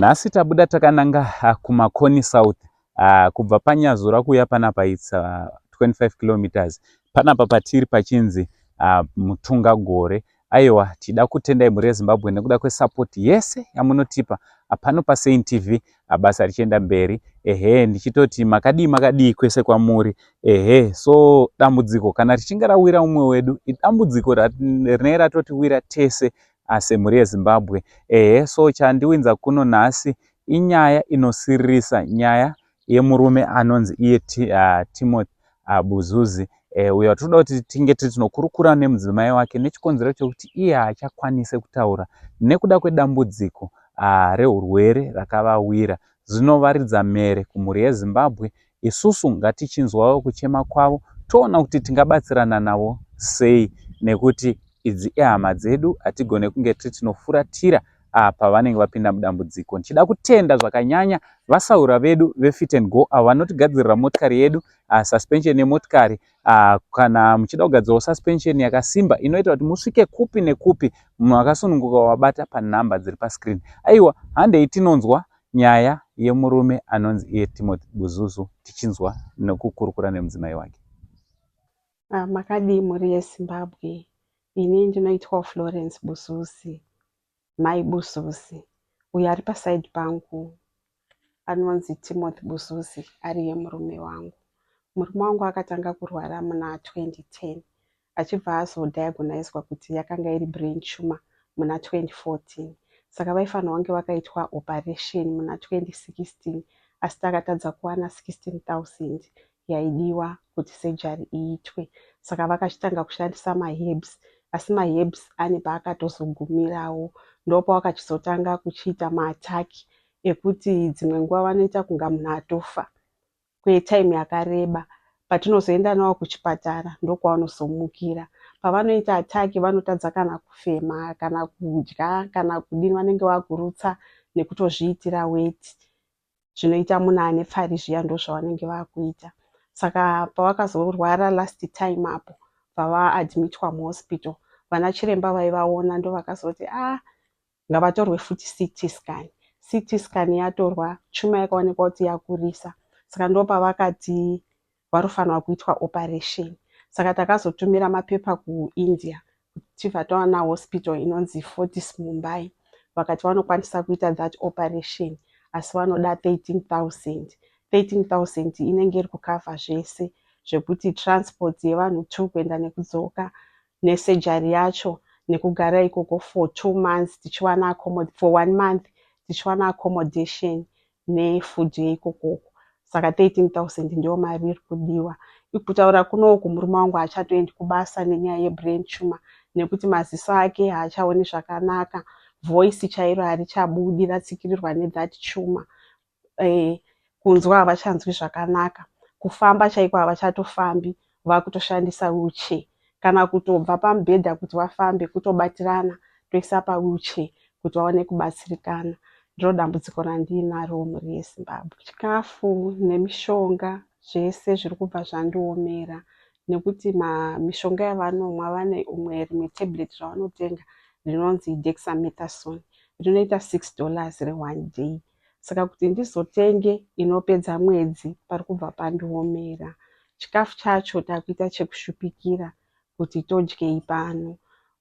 Nhasi tabuda takananga kumakoni south. Kubva paNyazura kuya panapa it's 25 kilometers. Panapa patiri pachinzi Mutungagore. Aiwa, tida kutendai mhuri yeZimbabwe nekuda kwesapoti yese yamunotipa pano paSaint TV, basa richienda mberi. Ndichitoti makadii kwese kwamuri. So dambudziko kana richinge rawira umwe wedu, idambudziko rinenge ratotiwira tese semhuri yeZimbabwe. So chandiwinza kuno nhasi inyaya inosiririsa, nyaya yemurume anonzi iye Timothy Buzuzi, uyo watoda kuti tinge tinokurukura nemudzimai wake nechikonzero chekuti iye haachakwanise kutaura nekuda kwedambudziko reurwere rakavawira. Zvinovaridza mere kumhuri yeZimbabwe. Isusu ngatichinzwawo kuchema kwavo, toona kuti tingabatsirana navo sei, nekuti idzi ihama dzedu, hatigone kunge tinofuratira pavanenge vapinda mudambudziko. Ndichida kutenda zvakanyanya vasaura vedu veFit and Go vanotigadzirira motikari yedu, suspension yemotikari. Kana muchida kugadzirawo suspension yakasimba inoita kuti musvike kupi nekupi munhu akasununguka wabata panhamba dziri pascreen. Aiwa, handei tinonzwa nyaya yemurume anonzi iye Timothy Buzuzu, tichinzwa nekukurukura nemudzimai wake. Makadii mhuri yeZimbabwe? Ini ndinoitwa Florence Buzuzi, Mai Buzuzi. Uyo ari pasaidi pangu anonzi Timothy Buzuzi, ariye murume wangu. Murume wangu akatanga kurwara muna 2010 achibva azodiagonizwa kuti yakanga iri brain tumor muna 2014. Saka vaifanira vange vakaitwa operation muna 2016, asi takatadza kuwana 16,000 yaidiwa kuti surgery iitwe. Saka vakachitanga kushandisa maherbs, asi maherbs ane paakatozogumirawo. Ndopa wakachizotanga kuchiita maataki ekuti dzimwe nguva vanoita kunga munhu atofa kwetime yakareba. Patinozoenda nawo kuchipatara ndokwavanozomukira. Pavanoita ataki vanotadza kana kufema kana kudya kana kudini, vanenge vagurutsa nekutozviitira weti. Zvinoita munhu ane pfari zviya ndozvavanenge vakuita. Saka pavakazorwara last time apo pavaadmitwa muhospital, vana chiremba vaivaona ndovakazoti ngavatorwe futi CT scan. CT scan yatorwa, chuma yakaonekwa kuti yakurisa. Saka ndopavakati varofanirwa kuitwa operation. Saka takazotumira mapepa kuIndia kuti tibva tawana hospital inonzi Fortis Mumbai, vakati vanokwanisa kuita that operation, asi vanoda 13,000. 13,000 inenge iri kukavha zvese zvekuti transport yevanhu 2 kuenda nekudzoka, nesurgery yacho, nekugara ikoko for 2 months tichiwana for 1 month tichiwana accommodation nefood yeikokoko. Saka 13,000 ndio mari iri kudiwa. Kutaura kunoku murume wangu haachatoendi kubasa nenyaya yebrain tumor, nekuti maziso ake haachaoni zvakanaka, voice chairo harichabudi, ratsikirirwa nethat tumor. Kunzwa havachanzwi zvakanaka, kufamba chaiko havachatofambi, vakutoshandisa wheelchair. Kana kutobva pamubhedha kuti vafambe, kutobatirana toisa pawheelchair kuti vaone kubatsirikana. Ndiro dambudziko randinaro mhuri yeZimbabwe. Chikafu nemishonga zvese zviri kubva zvandiomera, nekuti mishonga yavanomwa vane rimwe tablet ravanotenga rinonzi dexamethasone, rinoita $6 re1 day. Saka kuti ndizotenge inopedza mwedzi pari kubva pandiomera. Chikafu chacho takuita chekushupikira kuti todyei pano,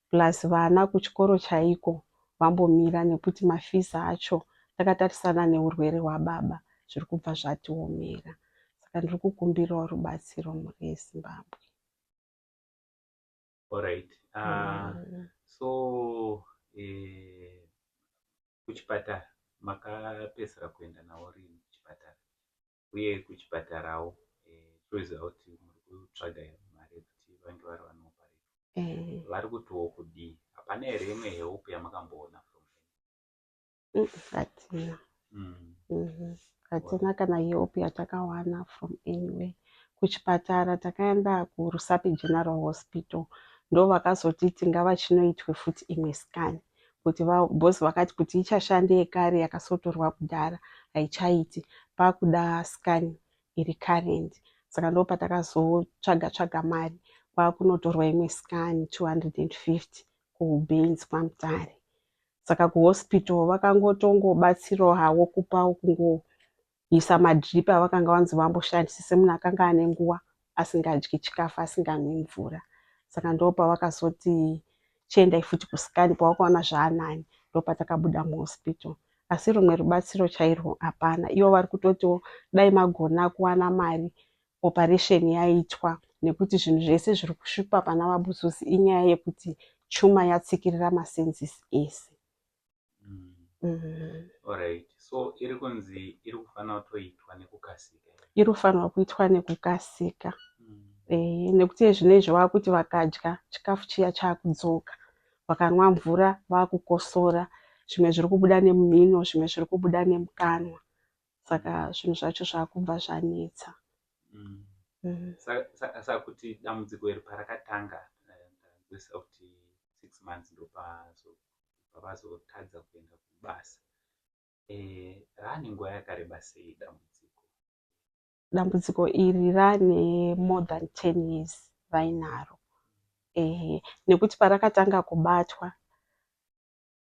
plus vana kuchikoro chaiko vambomira nekuti mafiza acho takatarisana neurwere hwababa zviri kubva zvatiomera. Saka ndiri kukumbirawo rubatsiro mhuri yeZimbabwe. Alright. So kuchipatara makapedzera kuenda nawo rini kuchipatara, uye kuchipatarawo toziva kuti muri kutsvaga mari yekuti vange vari vanoparika, vari kutiwo kudii? Hapana here imwe help yamakamboona from hatina hatina kana help yatakawana from anywhere. Kuchipatara takaenda kuRusape General Hospital, ndo vakazotiti ngavachinoitwe futi imwe scan, kuti bhosi vakati kuti ichashande yekare yakasotorwa kudhara haichaiti, pakuda scan iri current. Saka ndo patakazotsvaga mari kwakunotorwa imwe scan 250 kuBaines kwaMutare. saka kuhospital vakangotongobatsirawo havo kupawo kungoisa madrip avakanga vanzi vamboshandisa semunhu akanga ane nguva asingadyi chikafu asinganwi mvura. Saka ndo pavakazoti chiendai futi kusikani pavakaona zvaanani ndopatakabuda muhospital. Asi rumwe rubatsiro chairwo hapana. Ivo vari kutotiwo dai magona kuwana mari operation yaitwa, nekuti zvinhu zvese zviri kushupa pana vaBuzuzi inyaya yekuti chuma yatsikirira masenzisi ese. Alright. So iri kunzi iri kufanira kutoitwa nekukasika. Iri kufanira kuitwa nekukasika. Nekuti zvinezvi vakuti vakadya chikafu chiya chakudzoka, vakanwa mvura vakukosora, zvimwe zviri kubuda nemumhino, zvimwe zviri kubuda nemukanwa. Saka zvinhu zvacho zvakubva zvanetsa. Saka kuti dambudziko iri parakatanga ndinozivisa kuti 6 months ndopavazotadza kuenda kubasa. Rane nguva yakareba sei dambudziko? Dambudziko iri rane more than 10 years vainaro. Nekuti parakatanga kubatwa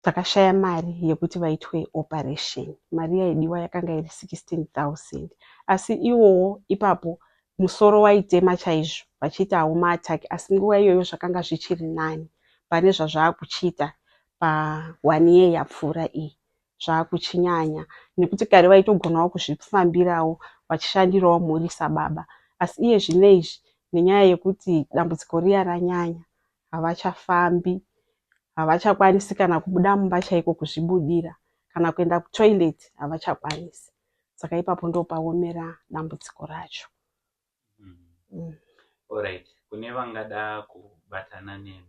takashaya mari yekuti vaitwe operation. Mari yaidiwa yakanga iri 16,000. Asi iwowo ipapo musoro waitema chaizvo vachiita hauma attack, asi nguva iyoyo zvakanga zvichiri nani. Pane zvazvakuchiita pa1 year yapfuura iyi zvakuchinyanya, nekuti kare vaitogonawo kuzvifambirawo vachishandirawo mhuri sababa. Asi iye zvinezvi nenyaya yekuti dambudziko riya ranyanya, havachafambi, havachakwanisi kana kubuda mumba chaiko kuzvibudira, kana kuenda kutoilet havachakwanisi. Saka ipapo ndopaomera dambudziko racho. Alright. Kune vangada kubatana nemi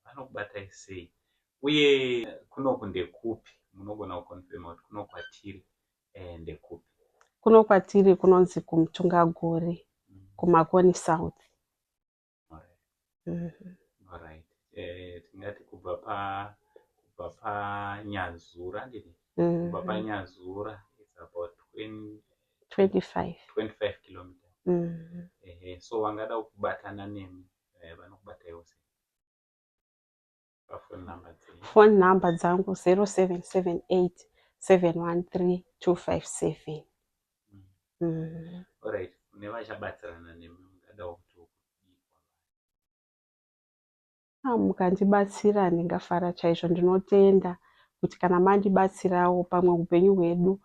vanokubatai sei? Uye kunoku ndekupi? Munogona kukonfirma kuti kuno kwatiri ndekupi? Kuno kwatiri kunonzi kuMutungagore, kuMakoni South. Alright. Tingati kubva paNyazura ndini? Kubva paNyazura it's about 25 kilometers. So vangada kubatana nemi vanokubataiwo sei? Phone number dzangu 0778 713 257. Alright. Kune vachabatsirana nemi mungadawo kuti mukandibatsira ndingafara chaizvo. Ndinotenda kuti kana mandibatsirawo pamwe upenyu hwedu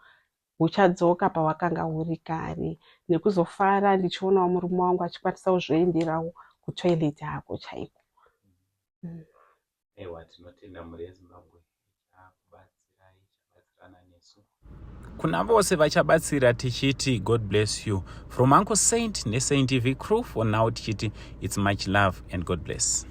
huchadzoka pawakanga huri kare, nekuzofara ndichionawo murume wangu achikwanisa kuzvienderawo kutoilet hako chaiko. Ewa, tinotenda muri yeZimbabwe ichabatsirana nesu. Kuna vose vachabatsira tichiti God bless you. From Uncle Saint neSaint TV crew for now tichiti it's much love and God bless.